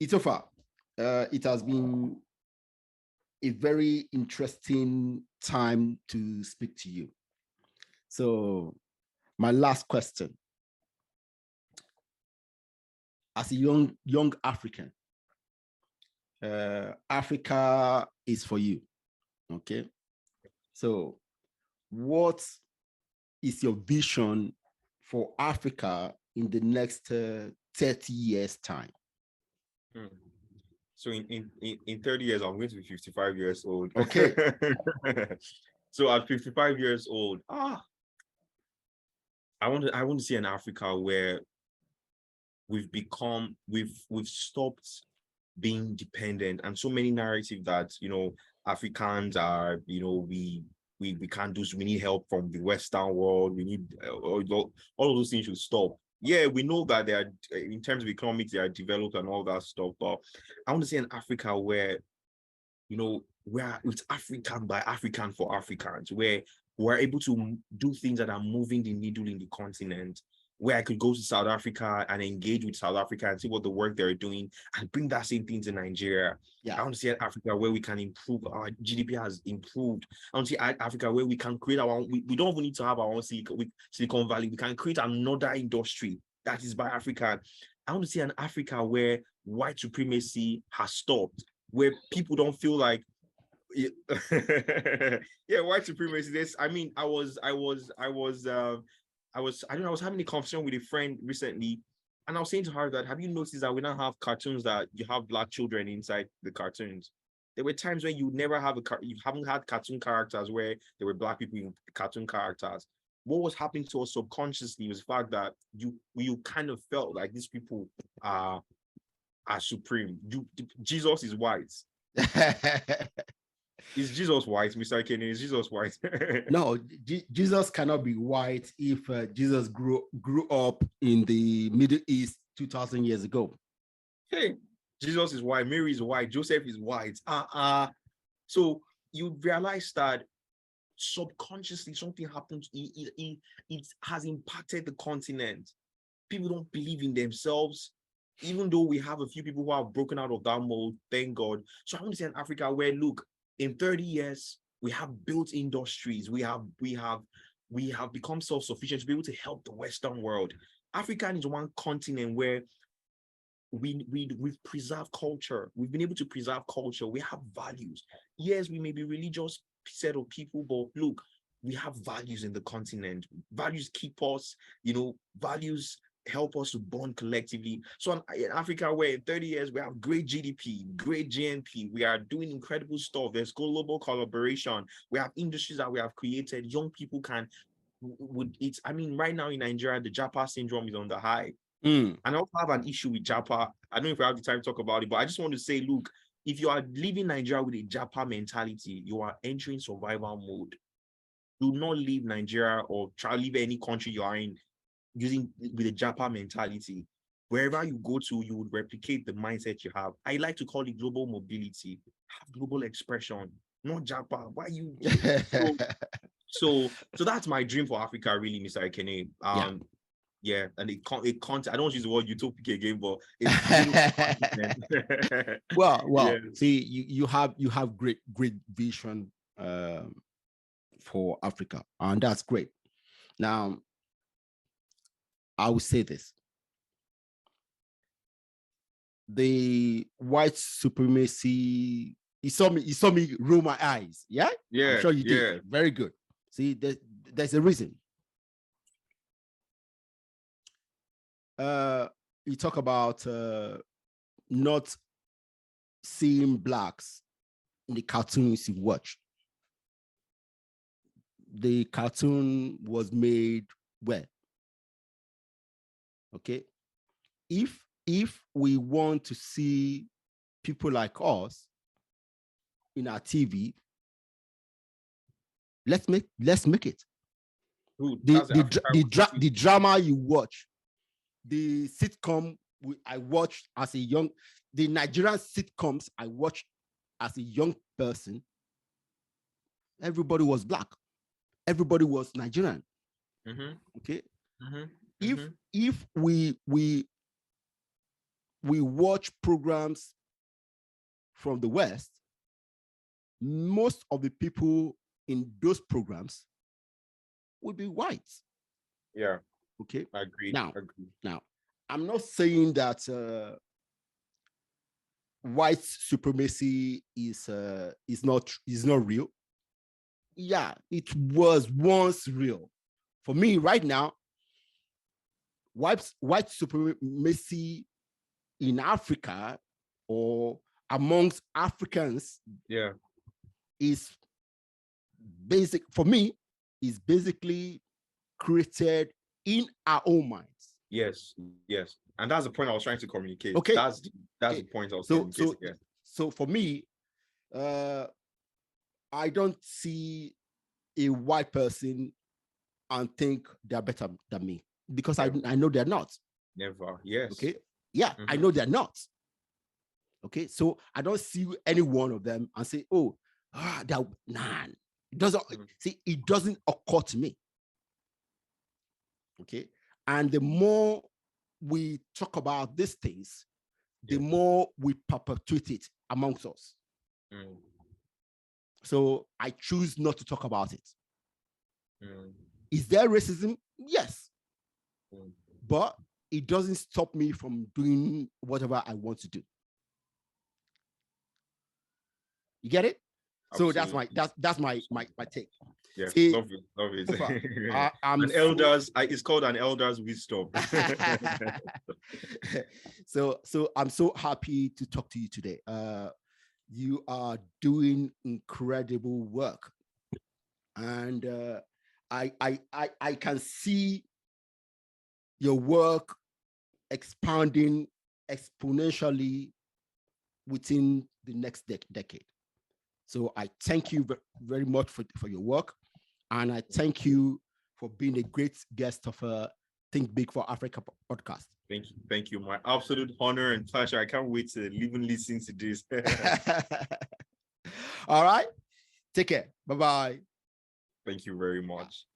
Itofa, it has been a very interesting time to speak to you. So, my last question: as a young African, Africa is for you. Okay. So, what is your vision for Africa in the next 30 years' time? Hmm. So in 30 years, I'm going to be 55 years old. Okay. So at 55 years old, I want to see an Africa where we've stopped being dependent, and so many narrative that Africans are, we can't do, we need help from the Western world, we need all of those things should stop. Yeah, we know that they are, in terms of economics, they are developed and all that stuff, but I want to see an Africa where where it's African by African for Africans, where we're able to do things that are moving the needle in the continent, where I could go to South Africa and engage with South Africa and see what the work they're doing and bring that same thing to Nigeria. Yeah. I want to see an Africa where we can improve. Our GDP has improved. I want to see Africa where we can create our own, we don't even need to have our own Silicon Valley. We can create another industry that is by Africa. I want to see an Africa where white supremacy has stopped, where people don't feel like white supremacy. I was having a conversation with a friend recently, and I was saying to her that, have you noticed that we now have cartoons that you have black children inside the cartoons? There were times when you haven't had cartoon characters where there were black people in cartoon characters. What was happening to us subconsciously was the fact that you kind of felt like these people are supreme. Jesus is white. Is Jesus white, Mr. Ekene? Is Jesus white? No, Jesus cannot be white if Jesus grew up in the Middle East 2,000 years ago. Hey, Jesus is white, Mary is white, Joseph is white. So you realize that subconsciously something happened. It has impacted the continent. People don't believe in themselves, even though we have a few people who have broken out of that mold, thank God. So I want to see an Africa where, look, in 30 years, we have built industries. We have become self-sufficient to be able to help the Western world. Africa is one continent where we've preserved culture. We've been able to preserve culture. We have values. Yes, we may be religious set of people, but look, we have values in the continent. Values keep us, values help us to bond collectively. So in Africa, where in 30 years we have great GDP, great GNP, we are doing incredible stuff. There's global collaboration. We have industries that we have created. Young people right now in Nigeria, the Japa syndrome is on the high. And I also have an issue with Japa. I don't know if we have the time to talk about it, but I just want to say, look, if you are leaving Nigeria with a Japa mentality, you are entering survival mode. Do not leave Nigeria or try to leave any country you are in with a Japa mentality. Wherever you go to, you would replicate the mindset you have. I like to call it global mobility. Have global expression, not Japa. Why you? So that's my dream for Africa, really, Mr. Ekene. Yeah, and it can't. I don't want to use the word utopic again, but it's well. Yeah. See, you have great vision for Africa, and that's great. Now, I will say this: the white supremacy. You saw me roll my eyes. Yeah. I'm sure you did. Very good. See, there's a reason. You talk about not seeing blacks in the cartoons you watch. The cartoon was made where? Okay. If we want to see people like us in our TV, let's make it. Dude, the drama you watch, the sitcom I watched as a young, the Nigerian sitcoms I watched as a young person, everybody was black. Everybody was Nigerian. Mm-hmm. Okay. Mm-hmm. If we we watch programs from the West, most of the people in those programs would be white. Yeah. Okay. Agreed. Now, Agreed. now, I'm not saying that white supremacy is not real. Yeah, it was once real. For me, right now, white supremacy in Africa or amongst Africans, yeah, is basic for me, is basically created in our own minds. Yes, yes. And that's the point I was trying to communicate. Okay. That's the point I was communicating. So for me, I don't see a white person and think they're better than me, because I know they're not. Never. Yes. Okay. Yeah, I know they're not. Okay. So I don't see any one of them and say, oh, that man. It doesn't see, it doesn't occur to me. Okay. And the more we talk about these things, the more we perpetuate it amongst us. So I choose not to talk about it. Is there racism? Yes. But it doesn't stop me from doing whatever I want to do. You get it? Absolutely. So that's my take. Yeah, see, love it. An elders, it's called an elders wisdom. So I'm so happy to talk to you today. You are doing incredible work, and I can see your work expanding exponentially within the next decade. So I thank you very much for your work. And I thank you for being a great guest of Think Big for Africa podcast. Thank you. My absolute honor and pleasure. I can't wait to even listen to this. All right. Take care. Bye-bye. Thank you very much.